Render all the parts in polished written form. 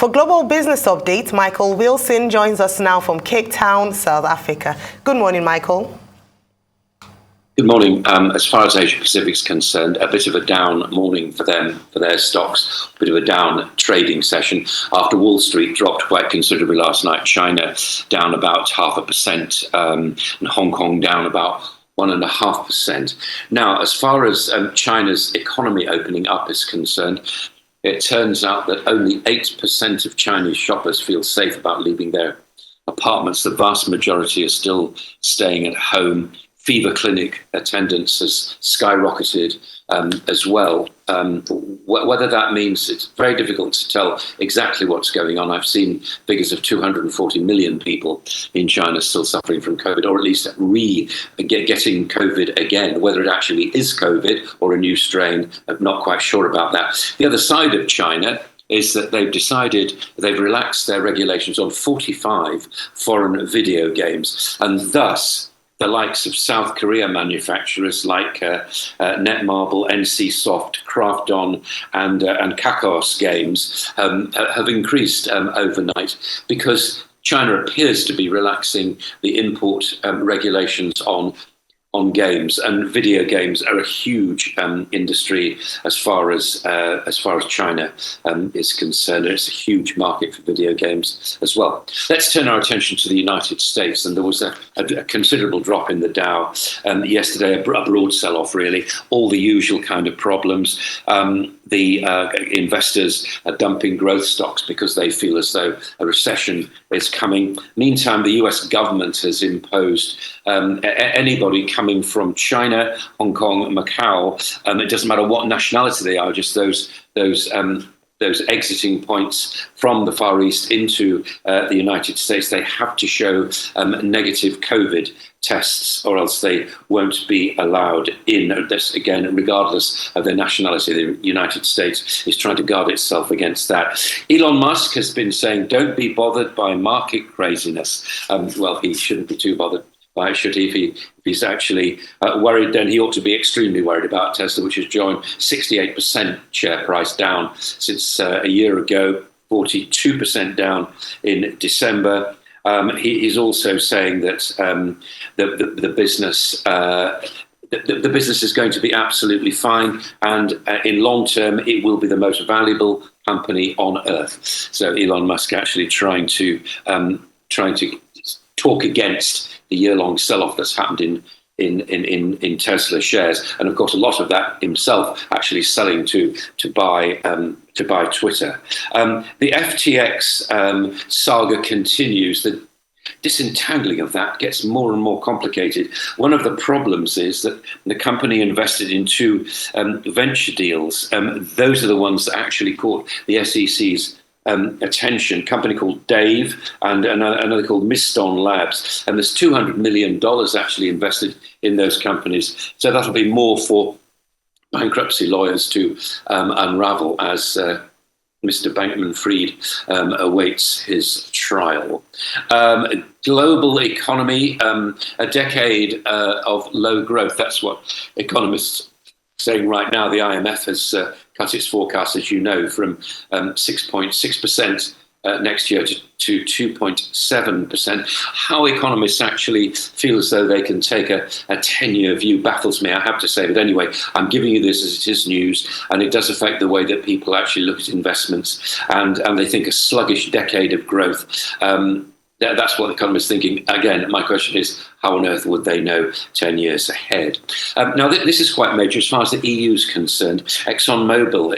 For Global Business Update, Michael Wilson joins us now from Cape Town, South Africa. Good morning, Michael. Good morning. As far as Asia Pacific is concerned, a bit of a down morning for them, for their stocks, a bit of a down trading session after Wall Street dropped quite considerably last night. China down about 0.5%, and Hong Kong down about 1.5%. Now, as far as China's economy opening up is concerned, it turns out that only 8% of Chinese shoppers feel safe about leaving their apartments. The vast majority are still staying at home. Fever clinic attendance has skyrocketed as well. Whether that means, it's very difficult to tell exactly what's going on. I've seen figures of 240 million people in China still suffering from COVID, or at least getting COVID again. Whether it actually is COVID or a new strain, I'm not quite sure about that. The other side of China is that they've relaxed their regulations on 45 foreign video games, and thus the likes of South Korea manufacturers like Netmarble, NCSoft, Krafton, and Kakos Games have increased overnight because China appears to be relaxing the import regulations on games, and video games are a huge industry as far as China is concerned. It's a huge market for video games as well. Let's turn our attention to the United States, and there was a considerable drop in the Dow yesterday, a broad sell-off really, all the usual kind of problems. The investors are dumping growth stocks because they feel as though a recession is coming. Meantime, the US government has imposed anybody coming from China, Hong Kong, Macau, it doesn't matter what nationality they are, just those exiting points from the Far East into the United States, they have to show negative COVID tests, or else they won't be allowed in. This, again, regardless of their nationality, the United States is trying to guard itself against that. Elon Musk has been saying, don't be bothered by market craziness. Well, he shouldn't be too bothered by it, should he? If he's actually worried, then he ought to be extremely worried about Tesla, which has joined 68% share price down since a year ago, 42% down in December. He's also saying that the business the business is going to be absolutely fine, and in long term, it will be the most valuable company on earth. So Elon Musk actually trying to talk against the year-long sell-off that's happened in Tesla shares, and of course a lot of that himself actually selling to buy Twitter. The FTX saga continues. The disentangling of that gets more and more complicated. One of the problems is that the company invested in two venture deals. Those are the ones that actually caught the SEC's attention. A company called Dave and another called Miston Labs, and there's $200 million actually invested in those companies. So that'll be more for bankruptcy lawyers to unravel as Mr. Bankman-Fried awaits his trial. Global economy, a decade of low growth. That's what economists are saying right now. The IMF has cut its forecast, as you know, from 6.6% next year to 2.7%. How economists actually feel as though they can take a 10-year view baffles me, I have to say. But anyway, I'm giving you this as it is news, and it does affect the way that people actually look at investments, and they think a sluggish decade of growth. That's what the economists are thinking. Again, my question is, how on earth would they know 10 years ahead? Now, this is quite major as far as the EU is concerned. ExxonMobil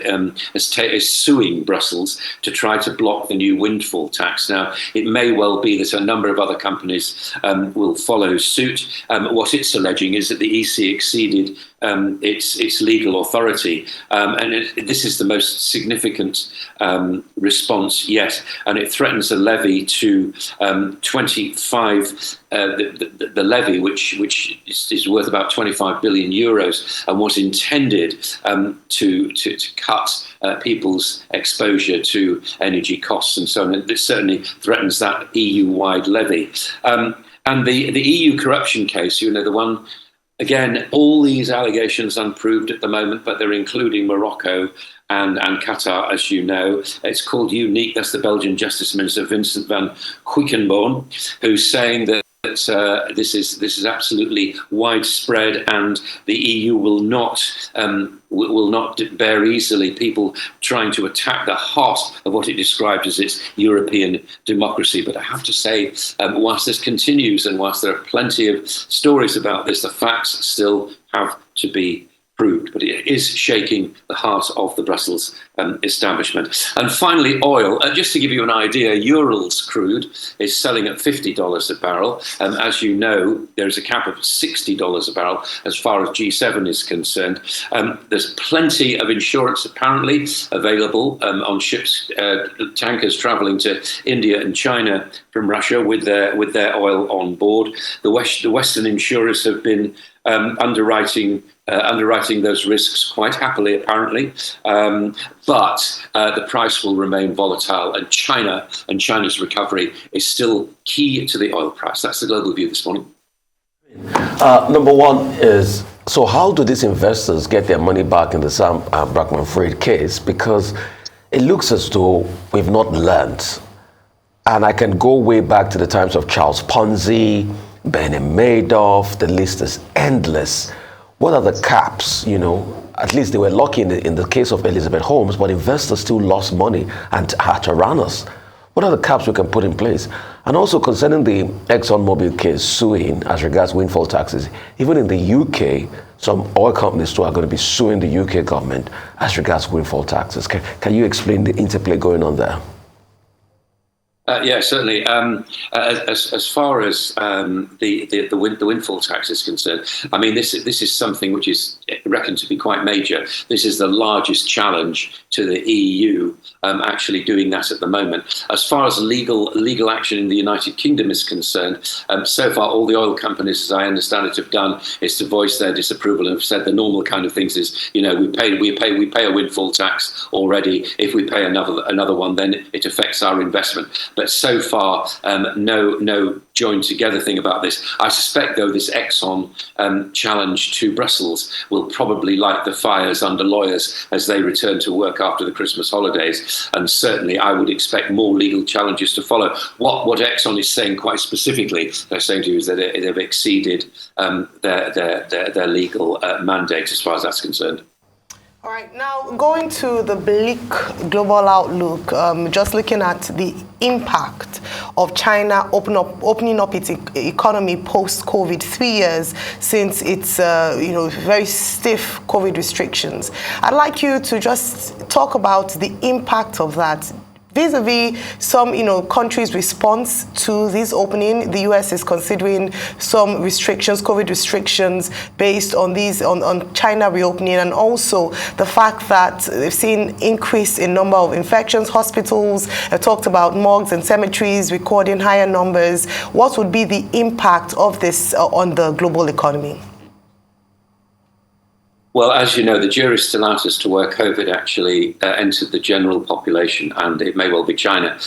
is suing Brussels to try to block the new windfall tax. Now, it may well be that a number of other companies will follow suit. What it's alleging is that the EC exceeded its legal authority, and this is the most significant response yet, and it threatens a levy to 25. The levy, which is worth about 25 billion euros, and was intended to cut people's exposure to energy costs and so on. It certainly threatens that EU-wide levy. And the EU corruption case, the one Again, all these allegations unproved at the moment, but they're including Morocco and Qatar, as you know. It's called Unique. That's the Belgian Justice Minister, Vincent van Quickenborne, who's saying that this is absolutely widespread, and the EU will not bear easily people trying to attack the heart of what it described as its European democracy. But I have to say, whilst this continues and whilst there are plenty of stories about this, the facts still have to be proved, but it is shaking the heart of the Brussels establishment. And finally, oil. Just to give you an idea, Urals crude is selling at $50 a barrel. As you know, there's a cap of $60 a barrel as far as G7 is concerned. There's plenty of insurance apparently available on ships, tankers travelling to India and China from Russia with their oil on board. The Western insurers have been underwriting those risks quite happily, apparently, but the price will remain volatile, and China's recovery is still key to the oil price. That's the global view this morning. Number one is, so how do these investors get their money back in the Sam Bankman-Fried case? Because it looks as though we've not learned. And I can go way back to the times of Charles Ponzi, Bernie Madoff. The list is endless. What are the caps? At least they were lucky in the case of Elizabeth Holmes, but investors still lost money and had to run us. What are the caps we can put in place? And also concerning the ExxonMobil case suing as regards windfall taxes, even in the UK, some oil companies too are going to be suing the UK government as regards windfall taxes. Can you explain the interplay going on there? Yeah, certainly. As far as the windfall tax is concerned, I mean, this is something which is reckoned to be quite major. This is the largest challenge to the EU actually doing that at the moment. As far as legal action in the United Kingdom is concerned, so far all the oil companies, as I understand it, have done is to voice their disapproval and have said the normal kind of things is, we pay a windfall tax already. If we pay another one, then it affects our investment. But so far, no joined together thing about this. I suspect, though, this Exxon challenge to Brussels will probably light the fires under lawyers as they return to work after the Christmas holidays. And certainly I would expect more legal challenges to follow. What Exxon is saying quite specifically, they're saying to you is that they've exceeded their legal mandate as far as that's concerned. All right, now going to the bleak global outlook, just looking at the impact of China opening up its economy post-COVID, 3 years since its very stiff COVID restrictions. I'd like you to just talk about the impact of that vis-a-vis some countries' response to this opening. The US is considering some restrictions, COVID restrictions, based on on China reopening, and also the fact that they've seen increase in number of infections. Hospitals talked about morgues and cemeteries recording higher numbers. What would be the impact of this on the global economy? Well, as you know, the jury's still out as to where COVID actually entered the general population, and it may well be China.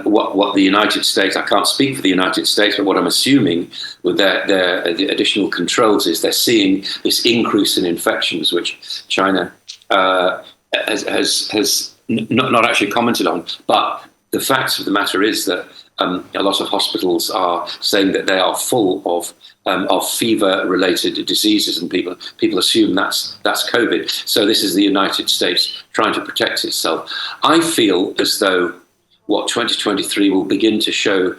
What the United States, I can't speak for the United States, but what I'm assuming with their additional controls is they're seeing this increase in infections, which China has not actually commented on. But the fact of the matter is that a lot of hospitals are saying that they are full of fever-related diseases, and people assume that's COVID. So this is the United States trying to protect itself. I feel as though what 2023 will begin to show,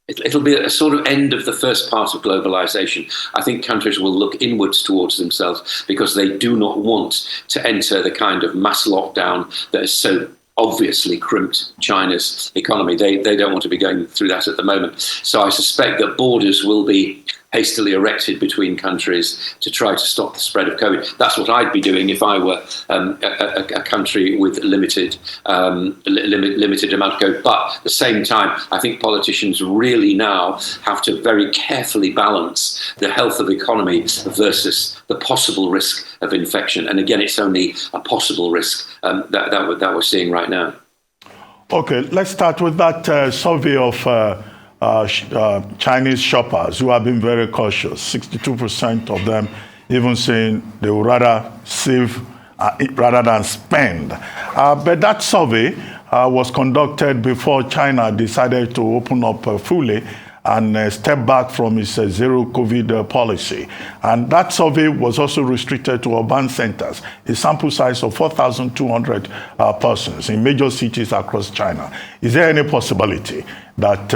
it'll be a sort of end of the first part of globalization. I think countries will look inwards towards themselves because they do not want to enter the kind of mass lockdown that is so obviously crimped China's economy. They don't want to be going through that at the moment. So I suspect that borders will be hastily erected between countries to try to stop the spread of COVID. That's what I'd be doing if I were a country with limited amount of COVID. But at the same time, I think politicians really now have to very carefully balance the health of the economy versus the possible risk of infection. And again, it's only a possible risk that we're seeing right now. Okay, let's start with that survey of Chinese shoppers who have been very cautious. 62% of them even saying they would rather save rather than spend. But that survey was conducted before China decided to open up fully and step back from its zero COVID policy. And that survey was also restricted to urban centers, a sample size of 4,200 persons in major cities across China. Is there any possibility that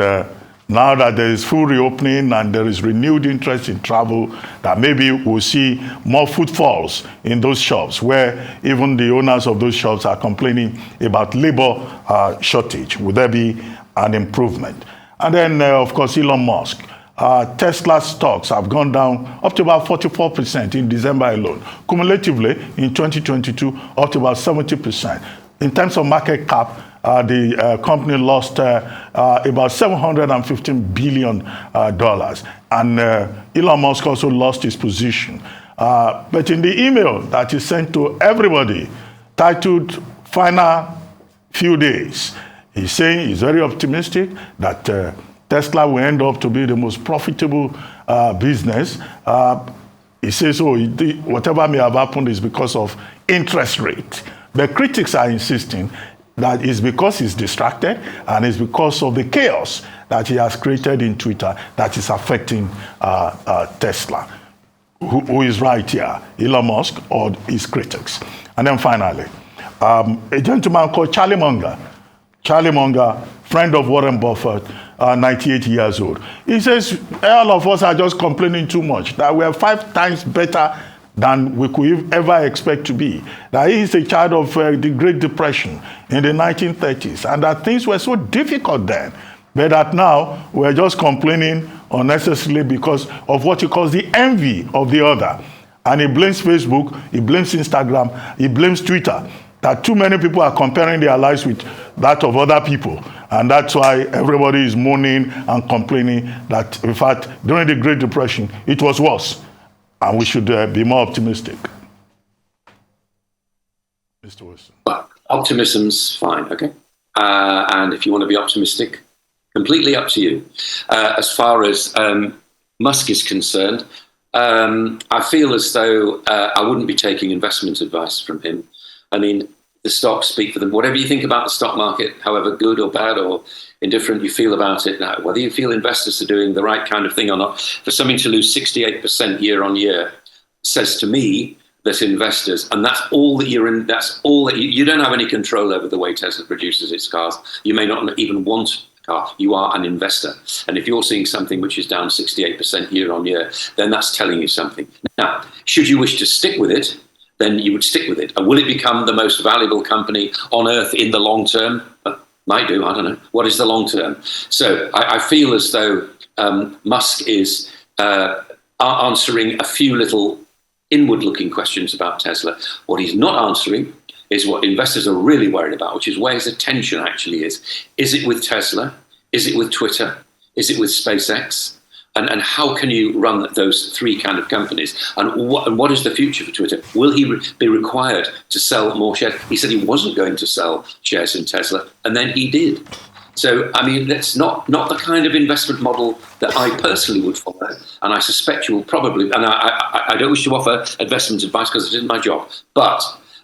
now that there is full reopening and there is renewed interest in travel, that maybe we'll see more footfalls in those shops where even the owners of those shops are complaining about labor shortage? Would there be an improvement? And then, of course, Elon Musk. Tesla stocks have gone down up to about 44% in December alone. Cumulatively, in 2022, up to about 70%. In terms of market cap, the company lost about $715 billion. And Elon Musk also lost his position. But in the email that he sent to everybody, titled Final Few Days, he's saying he's very optimistic that Tesla will end up to be the most profitable business. He says, whatever may have happened is because of interest rate. But critics are insisting that it's because he's distracted and it's because of the chaos that he has created in Twitter that is affecting Tesla. Who is right here, Elon Musk or his critics? And then finally, a gentleman called Charlie Munger. Charlie Munger, friend of Warren Buffett, 98 years old. He says, all of us are just complaining too much, that we are 5 times better than we could ever expect to be. That he is a child of the Great Depression in the 1930s, and that things were so difficult then, but that now we're just complaining unnecessarily because of what he calls the envy of the other. And he blames Facebook, he blames Instagram, he blames Twitter, that too many people are comparing their lives with that of other people. And that's why everybody is moaning and complaining that, in fact, during the Great Depression, it was worse. And we should be more optimistic. Mr. Wilson. Well, optimism's fine, okay? And if you want to be optimistic, completely up to you. As far as Musk is concerned, I feel as though I wouldn't be taking investment advice from him. I mean, the stocks speak for them. Whatever you think about the stock market, however good or bad or indifferent you feel about it now, whether you feel investors are doing the right kind of thing or not, for something to lose 68% year on year says to me that investors, and that's all that you're in, that's all that you don't have any control over the way Tesla produces its cars. You may not even want a car. You are an investor. And if you're seeing something which is down 68% year on year, then that's telling you something. Now, should you wish to stick with it, then you would stick with it. And will it become the most valuable company on earth in the long term? Might do, I don't know. What is the long term? So I feel as though Musk is answering a few little inward-looking questions about Tesla. What he's not answering is what investors are really worried about, which is where his attention actually is. Is it with Tesla? Is it with Twitter? Is it with SpaceX? And how can you run those 3 kind of companies? And what is the future for Twitter? Will he be required to sell more shares? He said he wasn't going to sell shares in Tesla, and then he did. So, I mean, that's not the kind of investment model that I personally would follow. And I suspect you will probably, and I don't wish to offer investment advice because it isn't my job, but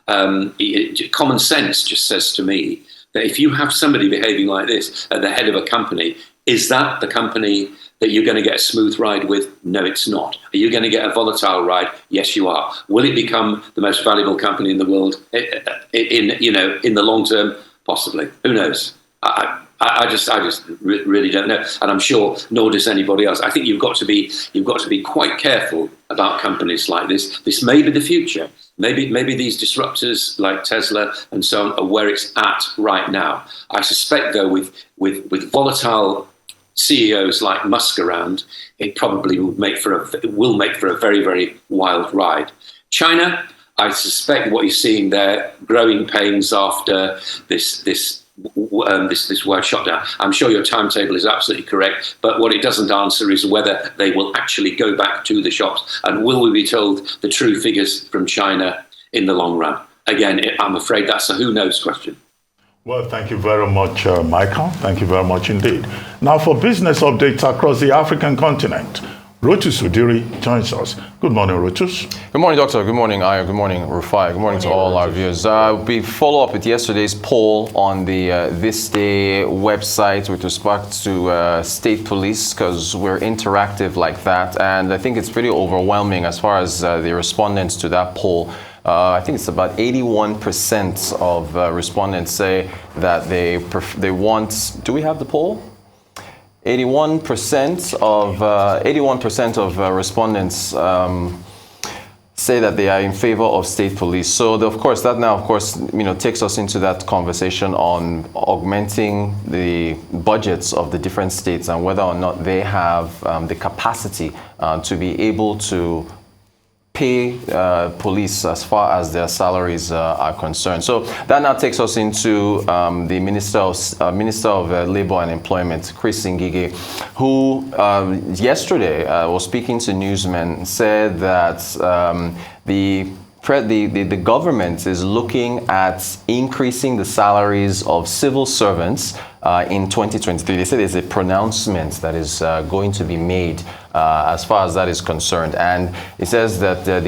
common sense just says to me that if you have somebody behaving like this at the head of a company, is that the company that you're going to get a smooth ride with? No, it's not. Are you going to get a volatile ride? Yes, you are. Will it become the most valuable company in the world in the long term? Possibly. Who knows? I just really don't know, and I'm sure nor does anybody else. I think you've got to be quite careful about companies like this. This may be the future. Maybe these disruptors like Tesla and so on are where it's at right now. I suspect though, with volatile CEOs like Musk around, it probably will make for a very, very wild ride. China, I suspect what you're seeing there, growing pains after this word shutdown. I'm sure your timetable is absolutely correct, but what it doesn't answer is whether they will actually go back to the shops, and will we be told the true figures from China in the long run? Again, I'm afraid that's a who knows question. Well, thank you very much, Michael. Thank you very much indeed. Now, for business updates across the African continent, Rotus Udiri joins us. Good morning, Rotus. Good morning, Doctor. Good morning, Ayo. Good morning, Rufai. Good morning to all our viewers. We follow up with yesterday's poll on the This Day website with respect to state police, because we're interactive like that. And I think it's pretty overwhelming as far as the respondents to that poll. I think it's about 81% of respondents say that they want. Do we have the poll? 81% of respondents say that they are in favor of state police. So of course that takes us into that conversation on augmenting the budgets of the different states and whether or not they have the capacity to be able to pay police as far as their salaries are concerned. So that now takes us into the Minister of Labor and Employment, Chris Ngige, who yesterday was speaking to newsmen, said that the government is looking at increasing the salaries of civil servants in 2023. They said there's a pronouncement that is going to be made as far as that is concerned. And it says that the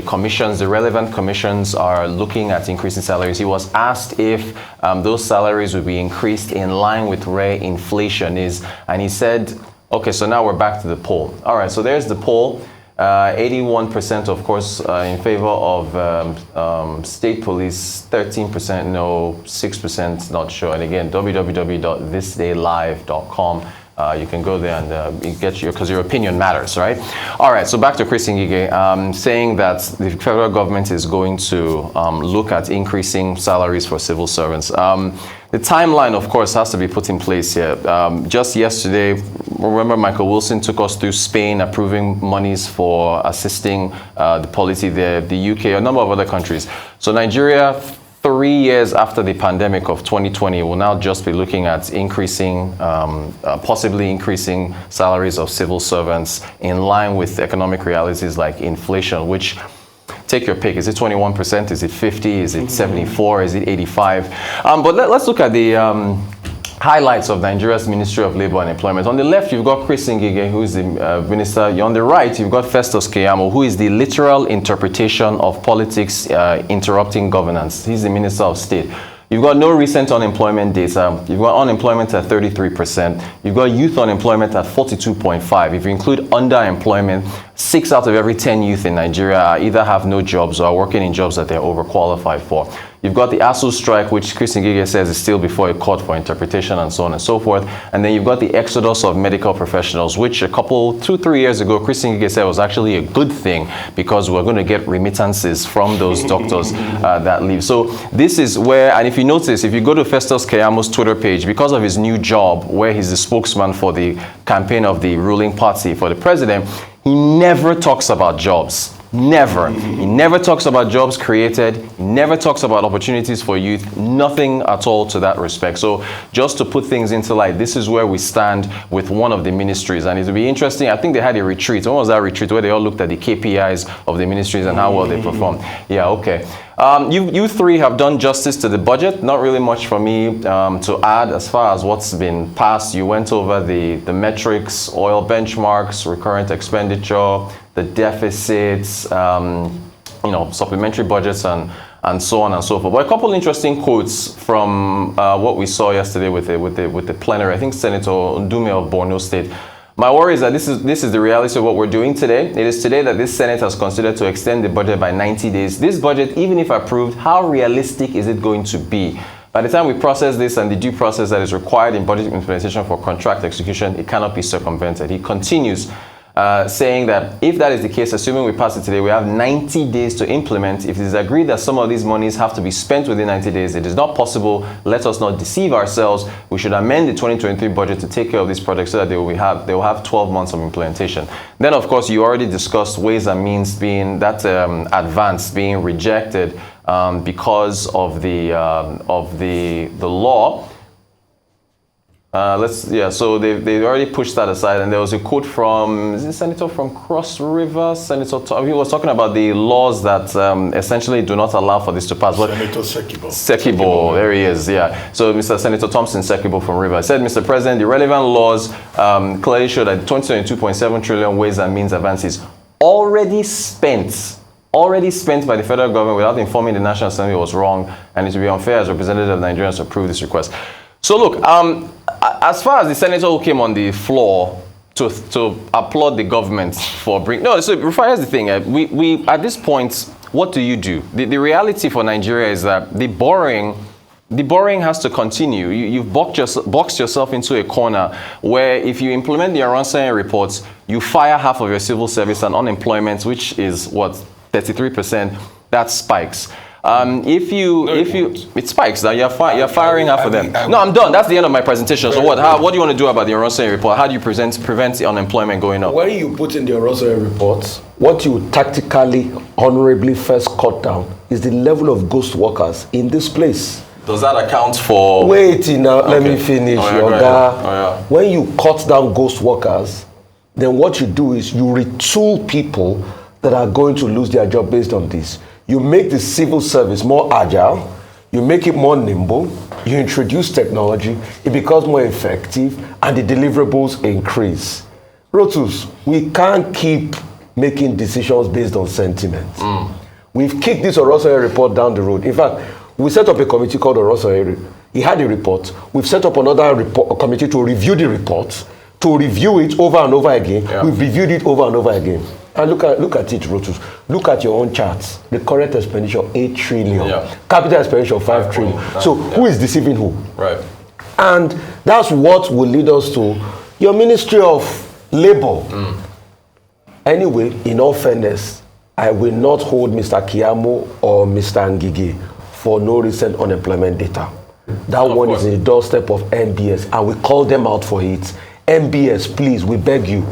relevant commissions are looking at increasing salaries. He was asked if those salaries would be increased in line with where inflation is. And he said, okay, so now we're back to the poll. All right, so there's the poll. 81% of course in favor of state police, 13% no, 6% not sure. And again, www.thisdaylive.com. You can go there and get because your opinion matters, right? All right, so back to Chris Ngige, saying that the federal government is going to look at increasing salaries for civil servants. The timeline, of course, has to be put in place here. Just yesterday, remember Michael Wilson took us through Spain approving monies for assisting the polity there, the UK, a number of other countries. So Nigeria, 3 years after the pandemic of 2020, will now just be looking at possibly increasing salaries of civil servants in line with economic realities like inflation, which, take your pick. Is it 21%? Is it 50? Is it 74? Is it 85? But let's look at the highlights of Nigeria's Ministry of Labor and Employment. On the left, you've got Chris Ngige, who is the minister. On the right, you've got Festus Keyamo, who is the literal interpretation of politics interrupting governance. He's the Minister of State. You've got no recent unemployment data. You've got unemployment at 33%. You've got youth unemployment at 42.5%. If you include underemployment, 6 out of every 10 youth in Nigeria either have no jobs or are working in jobs that they're overqualified for. You've got the ASU strike, which Chris Ngige says is still before a court for interpretation and so on and so forth. And then you've got the exodus of medical professionals, which 2-3 years ago, Chris Ngige said was actually a good thing because we're going to get remittances from those doctors that leave. So this is where, and if you notice, if you go to Festus Keyamo's Twitter page, because of his new job, where he's the spokesman for the campaign of the ruling party for the president, he never talks about jobs. Never. He never talks about jobs created. He never talks about opportunities for youth. Nothing at all to that respect. So just to put things into light, this is where we stand with one of the ministries. And it'll be interesting. I think they had a retreat. When was that retreat? Where they all looked at the KPIs of the ministries and how well they performed. Yeah, okay. You three have done justice to the budget. Not really much for me to add as far as what's been passed. You went over the metrics, oil benchmarks, recurrent expenditure, the deficits, supplementary budgets and so on and so forth. But a couple interesting quotes from what we saw yesterday with the plenary. I think Senator Ndume of Borno State. My worry is that this is the reality of what we're doing today. It is today that this Senate has considered to extend the budget by 90 days. This budget, even if approved, how realistic is it going to be? By the time we process this and the due process that is required in budget implementation for contract execution, it cannot be circumvented. He continues saying that if that is the case, assuming we pass it today, we have 90 days to implement. If it is agreed that some of these monies have to be spent within 90 days, it is not possible. Let us not deceive ourselves. We should amend the 2023 budget to take care of these projects so that they will have 12 months of implementation. Then, of course, you already discussed Ways and Means being that advance being rejected because of the law. So they already pushed that aside, and there was a quote from, is it Senator from Cross River? He was talking about the laws that essentially do not allow for this to pass. But Senator Sekibo. Sekibo, there he is, yeah. So Mr. Senator Thompson Sekibo from River said, Mr. President, the relevant laws clearly show that 22.7 trillion ways and means advances already spent by the federal government without informing the National Assembly was wrong, and it would be unfair as representative of Nigerians to approve this request. So look, as far as the senator who came on the floor to applaud the government for bringing... No, so Rufai, here's the thing. We at this point, what do you do? The reality for Nigeria is that the borrowing has to continue. You've boxed yourself into a corner where if you implement the Aronsaye reports, you fire half of your civil service, and unemployment, which is, what, 33%, that spikes. It spikes. Now you're firing half of them. No, I'm done. That's the end of my presentation. So what do you want to do about the Aronsaye report? How do you prevent the unemployment going up? When you put in the Aronsaye reports, what you tactically, honorably first cut down is the level of ghost workers in this place. Does that account for... Wait now, let me finish, When you cut down ghost workers, then what you do is you retool people that are going to lose their job based on this. You make the civil service more agile, you make it more nimble, you introduce technology, it becomes more effective, and the deliverables increase. Rotus, we can't keep making decisions based on sentiment. We've kicked this Aronsaye report down the road. In fact, we set up a committee called Aronsaye. He had a report. We've set up another committee to review the report, to review it over and over again. Yeah. We've reviewed it over and over again. And look at it, Rotus. Look at your own charts. The current expenditure, 8 trillion. Yeah. Capital expenditure, 5 trillion. So who is deceiving who? Right. And that's what will lead us to your Ministry of Labor. Anyway, in all fairness, I will not hold Mr. Kiyamo or Mr. Ngige for no recent unemployment data. That one is in the doorstep of MBS, and we call them out for it. MBS, please, we beg you,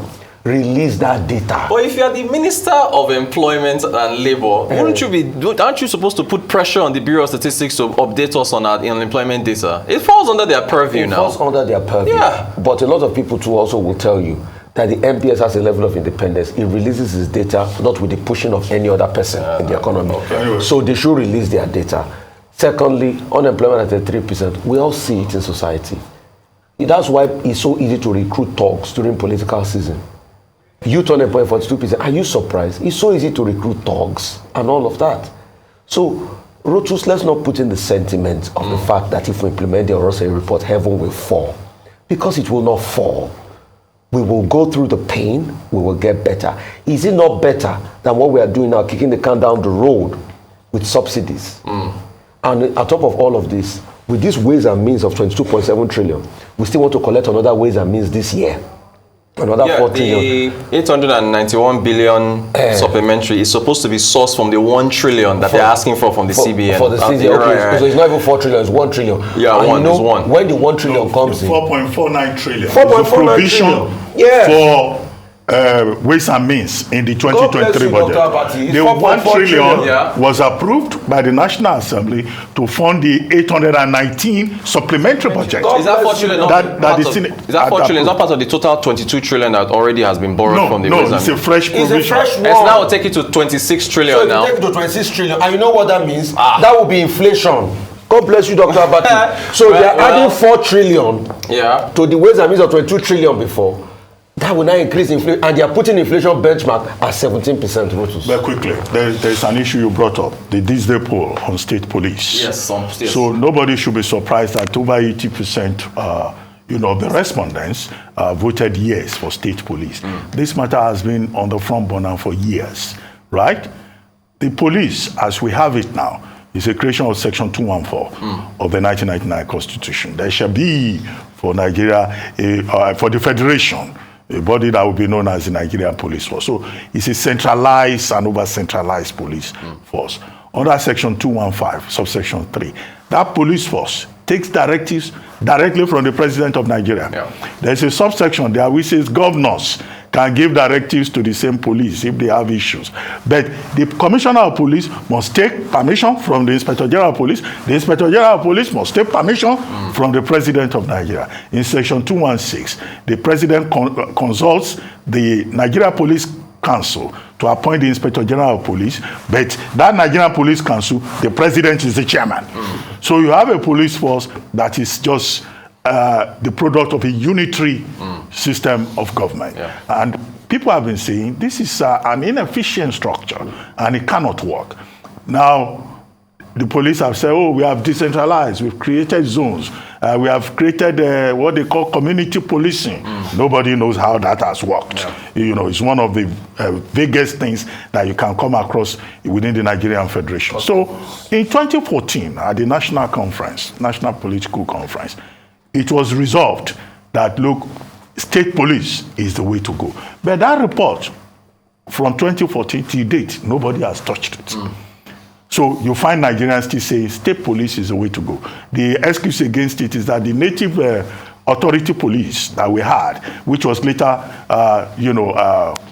release that data. But if you are the Minister of Employment and Labor, aren't you supposed to put pressure on the Bureau of Statistics to update us on our unemployment data? It falls under their purview now. It falls under their purview. Yeah. But a lot of people too also will tell you that the MPS has a level of independence. It releases its data not with the pushing of any other person in the economy. Okay. So they should release their data. Secondly, unemployment at 3%. We all see it in society. That's why it's so easy to recruit thugs during political season. Youth unemployment 42%. Are you surprised? It's so easy to recruit thugs and all of that. So, Rotus, let's not put in the sentiment of the fact that if we implement the Aronsaye report, heaven will fall. Because it will not fall. We will go through the pain, we will get better. Is it not better than what we are doing now, kicking the can down the road with subsidies? And on top of all of this, with these ways and means of 22.7 trillion, we still want to collect another ways and means this year. Another 4 trillion. The 891 billion supplementary is supposed to be sourced from the 1 trillion that they're asking from the CBN. For the CBN, okay. So it's not even 4 trillion, it's 1 trillion. Yeah, and it's one. When the 1 trillion comes in... 4.49 trillion. 4.49 trillion. For ways and means in the 2023 budget. The 1 trillion was approved by the National Assembly to fund the 819 supplementary budget. Is that 4 trillion not part of the total 22 trillion that already has been borrowed from the ways and means? No, it's a fresh provision. It's a fresh one. That will take it to 26 trillion so now. So take it to 26 trillion. And you know what that means? That will be inflation. God bless you, Dr. Abati. So they are adding 4 trillion to the ways and means of 22 trillion before. That will now increase inflation, and they are putting inflation benchmark at 17%. Rotus. Very quickly, there's an issue you brought up, the Disney poll on state police. Yes, So nobody should be surprised that over 80% of the respondents voted yes for state police. This matter has been on the front burner for years, right? The police, as we have it now, is a creation of Section 214 of the 1999 Constitution. There shall be for Nigeria, for the Federation, a body that will be known as the Nigerian Police Force. So it's a centralized and over-centralized police force. Under Section 215, subsection 3, that police force takes directives directly from the President of Nigeria. There's a subsection there which says governors can give directives to the same police if they have issues. But the Commissioner of Police must take permission from the Inspector General of Police. The Inspector General of Police must take permission from the President of Nigeria. In Section 216, the President consults the Nigeria Police Council to appoint the Inspector General of Police, but that Nigerian Police Council, the President is the chairman. So you have a police force that is just the product of a unitary system of government. Yeah. And people have been saying this is an inefficient structure and it cannot work. Now, the police have said, oh, we have decentralized, we've created zones, we have created what they call community policing. Nobody knows how that has worked. Yeah. You know, it's one of the biggest things that you can come across within the Nigerian Federation. So in 2014, at the National Conference, National Political Conference, it was resolved that, look, state police is the way to go. But that report from 2014 till date, nobody has touched it. So you find Nigerians still saying state police is the way to go. The excuse against it is that the native authority police that we had, which was later,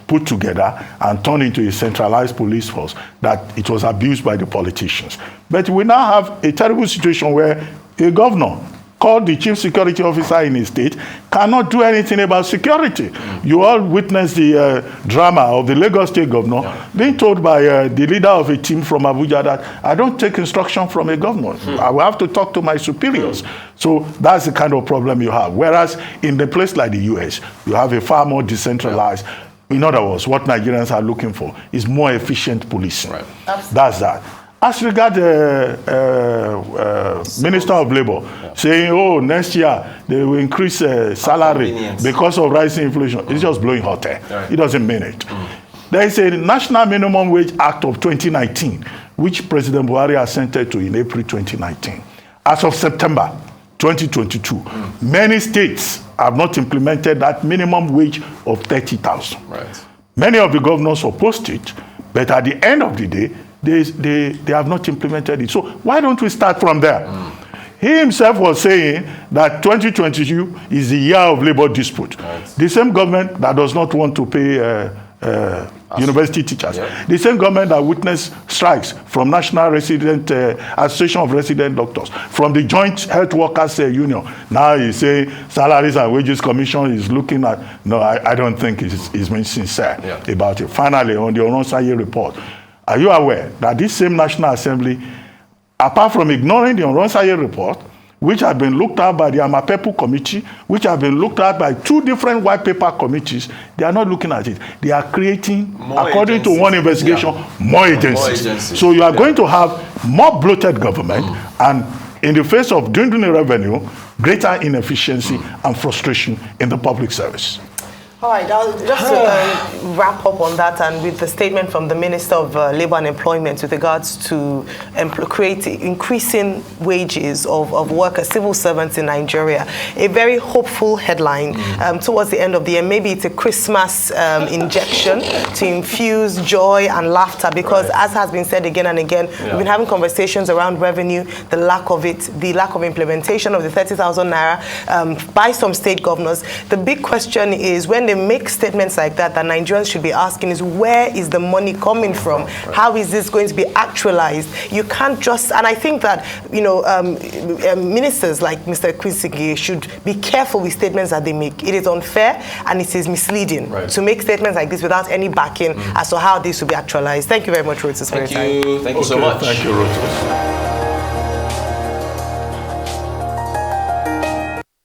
put together and turned into a centralized police force, that it was abused by the politicians. But we now have a terrible situation where a governor called the chief security officer in his state cannot do anything about security. You all witnessed the drama of the Lagos state governor being told by the leader of a team from Abuja that I don't take instruction from a governor. I will have to talk to my superiors. So that's the kind of problem you have. Whereas in a place like the US, you have a far more decentralized. In other words, what Nigerians are looking for is more efficient policing. Right. That's that. As regards Minister of Labor saying, oh, next year they will increase salary because of rising inflation, it's just blowing hot air. Right. It doesn't mean it. There is a National Minimum Wage Act of 2019, which President Buhari assented to in April 2019. As of September 2022, many states have not implemented that minimum wage of 30,000. Right. Many of the governors opposed it, but at the end of the day, they have not implemented it. So why don't we start from there? He himself was saying that 2022 is the year of labor dispute. Right. The same government that does not want to pay university teachers. Yeah. The same government that witnessed strikes from National Resident Association of Resident Doctors, from the Joint Health Workers Union. Now you say Salaries and Wages Commission is looking at. No, I don't think he's being sincere about it. Finally, on the Oronsaye report, are you aware that this same National Assembly, apart from ignoring the Oronsaye report, which had been looked at by the Amapepu Committee, which have been looked at by 2 different white paper committees, they are not looking at it. They are creating, more according agencies. To one investigation, more agencies. So you are going to have more bloated government, and in the face of dwindling revenue, greater inefficiency and frustration in the public service. All right, just to wrap up on that, and with the statement from the Minister of Labour and Employment with regards to increasing wages of workers, civil servants in Nigeria, a very hopeful headline towards the end of the year. Maybe it's a Christmas injection to infuse joy and laughter, because as has been said again and again, we've been having conversations around revenue, the lack of it, the lack of implementation of the 30,000 naira by some state governors. The big question is, when they make statements like that Nigerians should be asking is, where is the money coming from? How is this going to be actualized? You can't just, and I think that, ministers like Mr. Kwizigi should be careful with statements that they make. It is unfair and it is misleading to make statements like this without any backing as to how this will be actualized. Thank you very much, Rotus. Thank you so much. Thank you, Rotus.